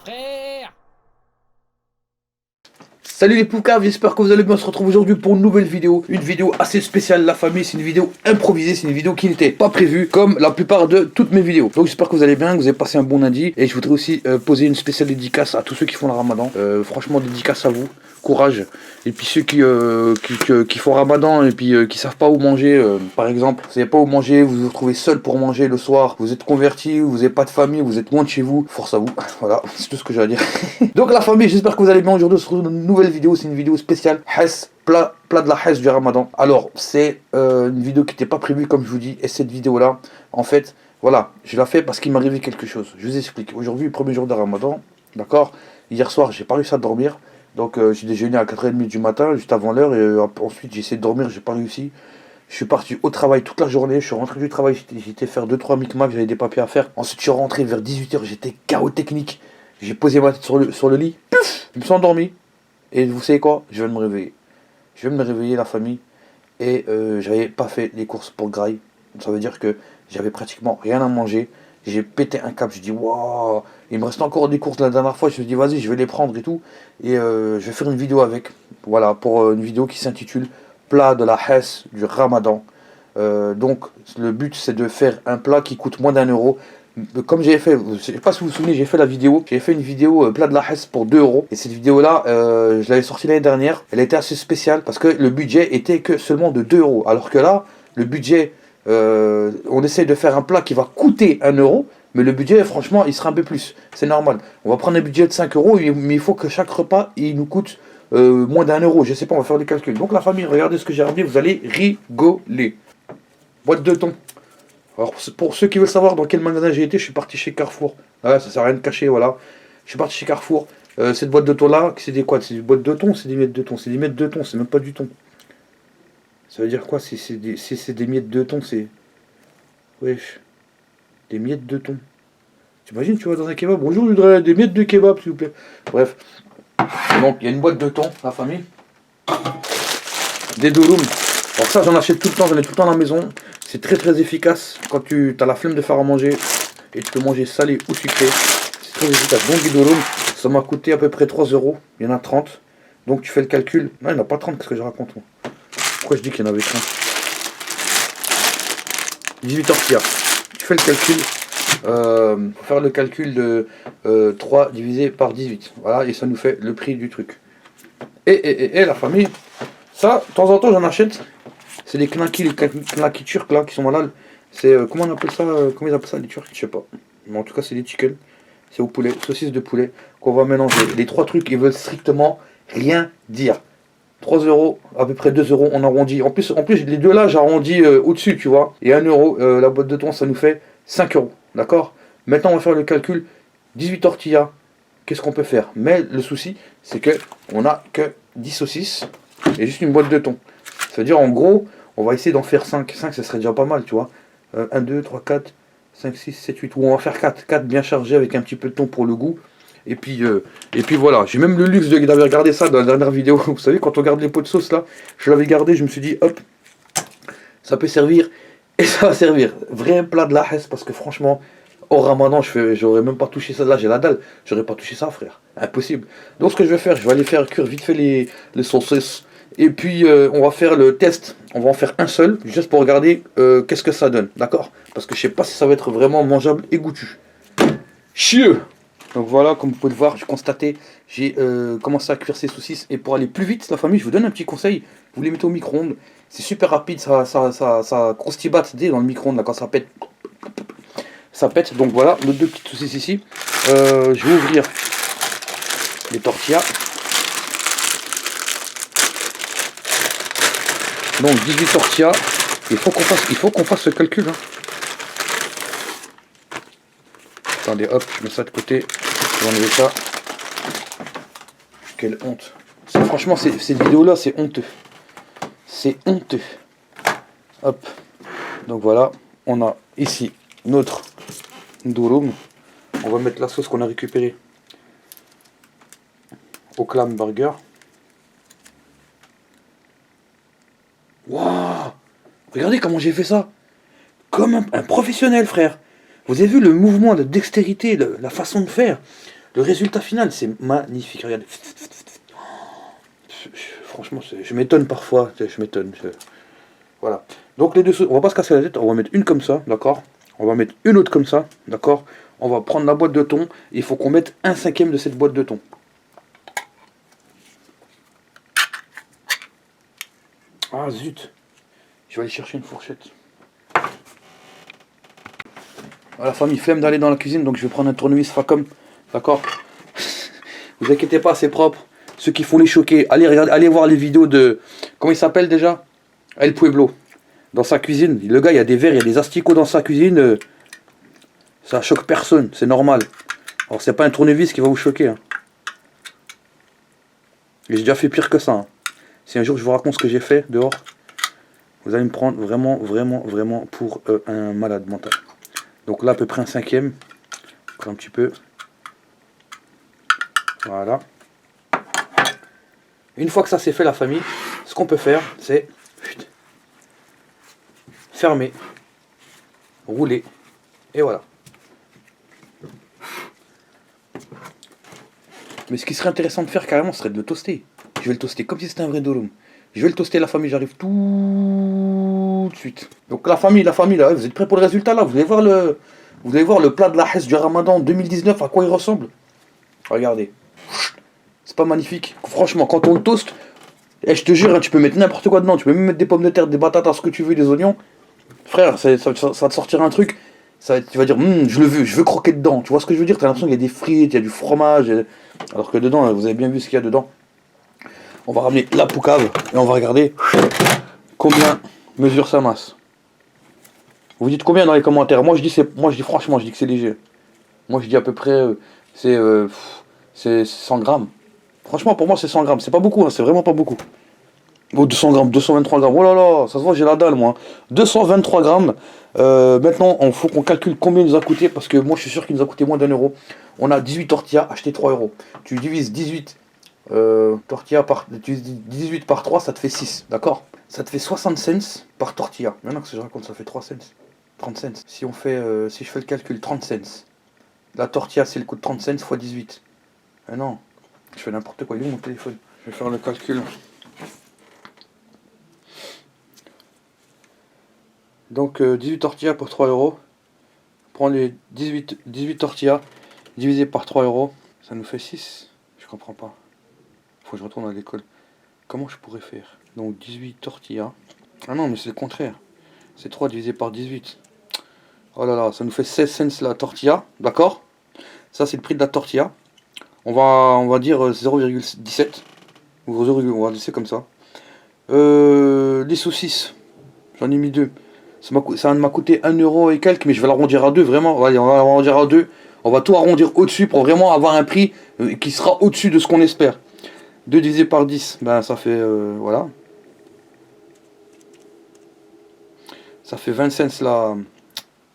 frère. Salut les poucaves, j'espère que vous allez bien. On se retrouve aujourd'hui pour une nouvelle vidéo. Une vidéo assez spéciale, la famille. C'est une vidéo improvisée, c'est une vidéo qui n'était pas prévue, comme la plupart de toutes mes vidéos. Donc j'espère que vous allez bien, que vous avez passé un bon lundi. Et je voudrais aussi poser une spéciale dédicace à tous ceux qui font le ramadan. Franchement, dédicace à vous. Courage. Et puis ceux qui font ramadan et puis qui savent pas où manger, par exemple, vous savez pas où manger, vous vous retrouvez seul pour manger le soir, vous êtes converti, vous n'avez pas de famille, vous êtes loin de chez vous, force à vous. Voilà, c'est tout ce que j'ai à dire. Donc la famille, j'espère que vous allez bien. Aujourd'hui on se retrouve dans une nouvelle vidéo, c'est une vidéo spéciale Hess, plat de la Hess du ramadan. Alors c'est une vidéo qui n'était pas prévue comme je vous dis, et cette vidéo là, en fait, voilà, je la fais parce qu'il m'est arrivé quelque chose. Je vous explique. Aujourd'hui, premier jour de ramadan, d'accord. Hier soir, j'ai pas réussi à dormir. Donc j'ai déjeuné à 4h30 du matin, juste avant l'heure, et ensuite j'ai essayé de dormir, j'ai pas réussi. Je suis parti au travail toute la journée, je suis rentré du travail, j'étais faire 2-3 micmacs, j'avais des papiers à faire. Ensuite je suis rentré vers 18h, j'étais KO technique. J'ai posé ma tête sur le lit, puf, je me suis endormi. Et vous savez quoi? Je viens de me réveiller. Je viens de me réveiller la famille, et j'avais pas fait les courses pour Grail. Ça veut dire que j'avais pratiquement rien à manger. J'ai pété un câble, je dis waouh, il me reste encore des courses la dernière fois, je me suis dit vas-y je vais les prendre et tout. Et je vais faire une vidéo avec, voilà, pour une vidéo qui s'intitule Plat de la Hess du Ramadan. Donc le but c'est de faire un plat qui coûte moins d'1 euro. Comme j'avais fait, je sais pas si vous vous souvenez, j'ai fait une vidéo plat de la Hess pour 2 euros. Et cette vidéo là, je l'avais sortie l'année dernière, elle était assez spéciale parce que le budget était que seulement de 2 euros. Alors que là, le budget... on essaie de faire un plat qui va coûter 1 euro, mais le budget, franchement, il sera un peu plus. C'est normal. On va prendre un budget de 5 euros, mais il faut que chaque repas, il nous coûte moins d'1 euro. Je sais pas, on va faire des calculs. Donc la famille, regardez ce que j'ai ramené, vous allez rigoler. Boîte de thon. Alors pour ceux qui veulent savoir dans quel magasin j'ai été, je suis parti chez Carrefour. Ah, ça sert à rien de cacher, voilà. Je suis parti chez Carrefour. Cette boîte de thon là, c'est des quoi? C'est des boîtes de thon, c'est des miettes de thon. C'est des miettes de thon, c'est même pas du thon. Ça veut dire quoi? Si c'est des miettes de thon, c'est... Wesh. Des miettes de thon. T'imagines, tu vas dans un kebab. Bonjour, je voudrais des miettes de kebab, s'il vous plaît. Bref. Donc, il y a une boîte de thon, la famille. Des douloum. Alors ça, j'en achète tout le temps, j'en ai tout le temps à la maison. C'est très très efficace quand tu as la flemme de faire à manger. Et tu peux manger salé ou sucré. C'est très efficace. Donc, du douloum, ça m'a coûté à peu près 3 euros. Il y en a 30. Donc, tu fais le calcul. Non, il n'y en a pas 30, qu'est-ce que je raconte, moi. Pourquoi je dis qu'il y en avait 30? 18 tortillas. Tu fais le calcul. Faut faire le calcul de 3 divisé par 18. Voilà, et ça nous fait le prix du truc. Et la famille, ça, de temps en temps, j'en achète. C'est des knackis, les knackis turcs là, qui sont malades. C'est, comment on appelle ça? Comment ils appellent ça, les turcs? Je sais pas. Mais en tout cas, c'est des chicken. C'est au poulet, saucisse de poulet, qu'on va mélanger. Les trois trucs, ils veulent strictement rien dire. 3 euros, à peu près 2 euros, on arrondit. En plus les deux là, j'arrondis au-dessus, tu vois. Et 1 euro, la boîte de thon, ça nous fait 5 euros. D'accord? Maintenant, on va faire le calcul. 18 tortillas, qu'est-ce qu'on peut faire? Mais le souci, c'est que on n'a que 10 saucisses et juste une boîte de thon. Ça veut dire, en gros, on va essayer d'en faire 5. 5, ça serait déjà pas mal, tu vois. 1, 2, 3, 4, 5, 6, 7, 8. Ou on va faire 4. 4 bien chargés avec un petit peu de thon pour le goût. Et puis voilà, j'ai même le luxe d'avoir regardé ça dans la dernière vidéo. Vous savez, quand on garde les pots de sauce là, je l'avais gardé, je me suis dit, hop, ça peut servir, et ça va servir. Vrai plat de la Hess, parce que franchement, au ramadan, j'aurais même pas touché ça. Là, j'ai la dalle, j'aurais pas touché ça, frère. Impossible. Donc, ce que je vais faire, je vais aller faire cuire vite fait les saucisses. Et puis, on va faire le test. On va en faire un seul, juste pour regarder qu'est-ce que ça donne. D'accord? Parce que je sais pas si ça va être vraiment mangeable et goûtu. Chieux! Donc voilà, comme vous pouvez le voir, j'ai constaté, j'ai commencé à cuire ces saucisses. Et pour aller plus vite, la famille, je vous donne un petit conseil. Vous les mettez au micro-ondes. C'est super rapide, ça croustille dès dans le micro-ondes, là, quand ça pète. Ça pète, donc voilà, nos deux petites saucisses ici. Je vais ouvrir les tortillas. Donc 18 tortillas. Il faut qu'on fasse ce calcul. Hein. Attendez, hop, je mets ça de côté. Je vais enlever ça. Quelle honte. Franchement, cette vidéo-là, c'est honteux. C'est honteux. Hop. Donc voilà, on a ici notre douloum. On va mettre la sauce qu'on a récupérée au clam burger. Waouh! Regardez comment j'ai fait ça. Comme un professionnel, frère. Vous avez vu le mouvement de dextérité, la façon de faire. Le résultat final, c'est magnifique. Regardez. Franchement, je m'étonne parfois. Je m'étonne. Voilà. Donc les deux, on va pas se casser la tête. On va mettre une comme ça, d'accord. On va mettre une autre comme ça, d'accord. On va prendre la boîte de thon. Il faut qu'on mette 1/5 de cette boîte de thon. Ah zut. Je vais aller chercher une fourchette. La famille, flemme d'aller dans la cuisine, donc je vais prendre un tournevis Facom. D'accord. Vous inquiétez pas, c'est propre. Ceux qui font les choquer, allez regarder, allez voir les vidéos de... Comment il s'appelle déjà? El Pueblo. Dans sa cuisine. Le gars, il y a des verres, il y a des asticots dans sa cuisine. Ça choque personne, c'est normal. Alors c'est pas un tournevis qui va vous choquer. Hein. J'ai déjà fait pire que ça. Hein. Si un jour je vous raconte ce que j'ai fait dehors, vous allez me prendre vraiment pour un malade mental. Donc là à peu près 1/5. Encore un petit peu. Voilà. Une fois que ça c'est fait la famille, ce qu'on peut faire c'est fermer, rouler et voilà. Mais ce qui serait intéressant de faire carrément, ce serait de le toaster. Je vais le toaster comme si c'était un vrai dolum. Je vais le toaster la famille, j'arrive tout de suite. Donc la famille là, vous êtes prêts pour le résultat là? Vous allez voir le plat de la Hesse du Ramadan 2019, à quoi il ressemble? Regardez. C'est pas magnifique? Franchement, quand on le toast, je te jure, hein, tu peux mettre n'importe quoi dedans. Tu peux même mettre des pommes de terre, des batatas, ce que tu veux, des oignons. Frère, ça va te sortir un truc. Tu vas dire, je le veux, je veux croquer dedans. Tu vois ce que je veux dire? T'as l'impression qu'il y a des frites, il y a du fromage. Alors que dedans, vous avez bien vu ce qu'il y a dedans. On va ramener la poucave et on va regarder combien mesure sa masse. Vous dites combien dans les commentaires? Moi je dis franchement, je dis que c'est léger. Moi je dis à peu près c'est 100 grammes. Franchement pour moi c'est 100 grammes. C'est pas beaucoup, hein, c'est vraiment pas beaucoup. Oh, 200 grammes, 223 grammes. Oh là là, ça se voit, j'ai la dalle moi. 223 grammes. Maintenant, il faut qu'on calcule combien il nous a coûté. Parce que moi, je suis sûr qu'il nous a coûté moins d'1 euro. On a 18 tortillas, acheté 3 euros. Tu divises 18 tortillas tu divises 18 par 3, ça te fait 6. D'accord? Ça te fait 60 cents par tortilla. Maintenant que je raconte, ça fait 3 cents. 30 cents. Si je fais le calcul, 30 cents. La tortilla, c'est le coût de 30 cents fois 18. Non, je fais n'importe quoi. Il est où mon téléphone? Je vais faire le calcul. Donc 18 tortillas pour 3 euros. Prends les 18 tortillas divisé par 3 euros. Ça nous fait 6. Je comprends pas. Faut que je retourne à l'école. Comment je pourrais faire? Donc 18 tortillas. Ah non, mais c'est le contraire. C'est 3 divisé par 18. Oh là là, ça nous fait 16 cents la tortilla. D'accord? Ça, c'est le prix de la tortilla. On va dire 0,17. Ou 0, on va laisser comme ça. Les saucisses. J'en ai mis 2. Ça m'a coûté 1 euro et quelques, mais je vais l'arrondir à 2, vraiment. Allez, on va l'arrondir à 2. On va tout arrondir au-dessus pour vraiment avoir un prix qui sera au-dessus de ce qu'on espère. 2 divisé par 10, ben ça fait, voilà. Ça fait 20 cents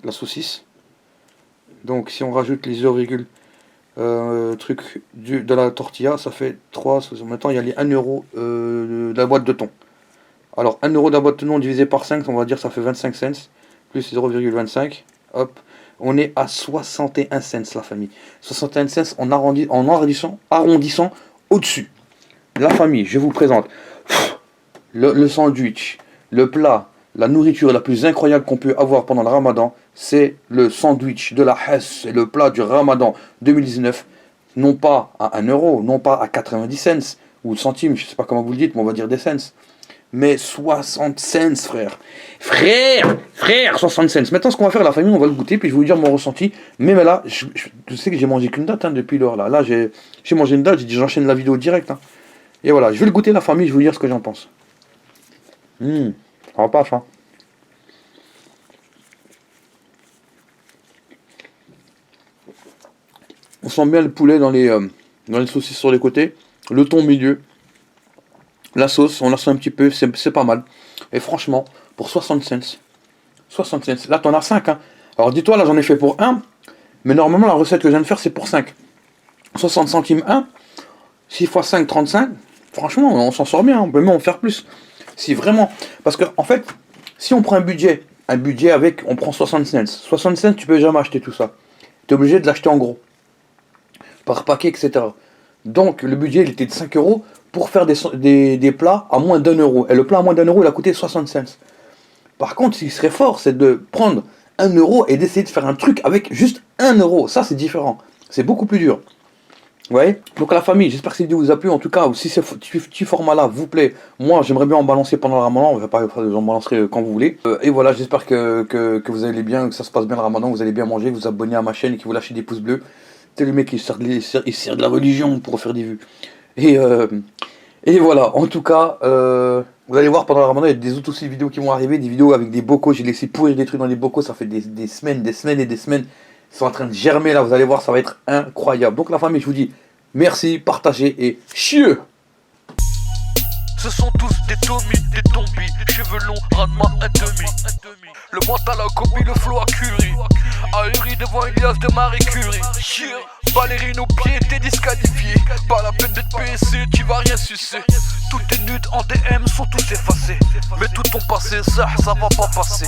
la saucisse. Donc si on rajoute les 0, truc de la tortilla, ça fait 3. Maintenant il y a les 1 euro de la boîte de thon. Alors 1 euro de la boîte de thon divisé par 5, on va dire ça fait 25 cents. Plus 0,25. Hop. On est à 61 cents la famille. 61 cents en arrondissant au-dessus. La famille, je vous présente le sandwich, le plat, la nourriture la plus incroyable qu'on peut avoir pendant le Ramadan, c'est le sandwich de la Hesse, c'est le plat du Ramadan 2019, non pas à 1 euro, non pas à 90 cents, ou centimes, je sais pas comment vous le dites, mais on va dire des cents, mais 60 cents, frère. Frère, 60 cents. Maintenant, ce qu'on va faire, la famille, on va le goûter, puis je vais vous dire mon ressenti. Mais là, je sais que j'ai mangé qu'une date depuis l'heure, là. Là, j'ai mangé une date, j'ai dit j'enchaîne la vidéo direct. Hein. Et voilà, je vais le goûter, la famille, je vais vous dire ce que j'en pense. Ça va pas, ça. On sent bien le poulet dans les saucisses sur les côtés, le thon au milieu, la sauce, on la sent un petit peu, c'est pas mal. Et franchement, pour 60 cents, là t'en as 5. Hein. Alors dis-toi, là j'en ai fait pour 1, mais normalement la recette que je viens de faire c'est pour 5. 60 centimes 1, 6 x 5, 35, franchement on s'en sort bien, on peut même en faire plus. Si vraiment, parce que en fait, si on prend un budget avec, on prend 60 cents. 60 cents, tu peux jamais acheter tout ça. Tu es obligé de l'acheter en gros. par paquet, etc. Donc le budget il était de 5 euros pour faire des plats à moins d'un euro. Et le plat à moins d'un euro il a coûté 60 cents. Par contre, ce qui serait fort, c'est de prendre 1 euro et d'essayer de faire un truc avec juste 1 euro. Ça c'est différent. C'est beaucoup plus dur. Ouais. Donc à la famille, j'espère que cette vidéo vous a plu. En tout cas, si ce petit format là vous plaît, moi j'aimerais bien en balancer pendant le ramadan. On va pas j'en balancerai quand vous voulez. Et voilà, j'espère que vous allez bien, que ça se passe bien le ramadan, que vous allez bien manger, que vous abonnez à ma chaîne et que vous lâchez des pouces bleus. C'est le mec qui sert de la religion pour faire des vues. Et voilà, en tout cas, vous allez voir pendant le ramadan, il y a des autres aussi vidéos qui vont arriver, des vidéos avec des bocaux. J'ai laissé pourrir des trucs dans les bocaux, ça fait des semaines et des semaines. Ils sont en train de germer là, vous allez voir, ça va être incroyable. Donc la famille, je vous dis merci, partagez et chieux. Ce sont tous des Tommy, des tombis, cheveux longs, rendement un demi. Le mental a copie, le flow a Curie. Ahuri devant une liasse de Marie Curie. Ballerine au pied, t'es disqualifié. Pas la peine d'être PSC, tu vas rien sucer. Tous tes nudes en DM sont tous effacés. Mais tout ton passé, ça va pas passer.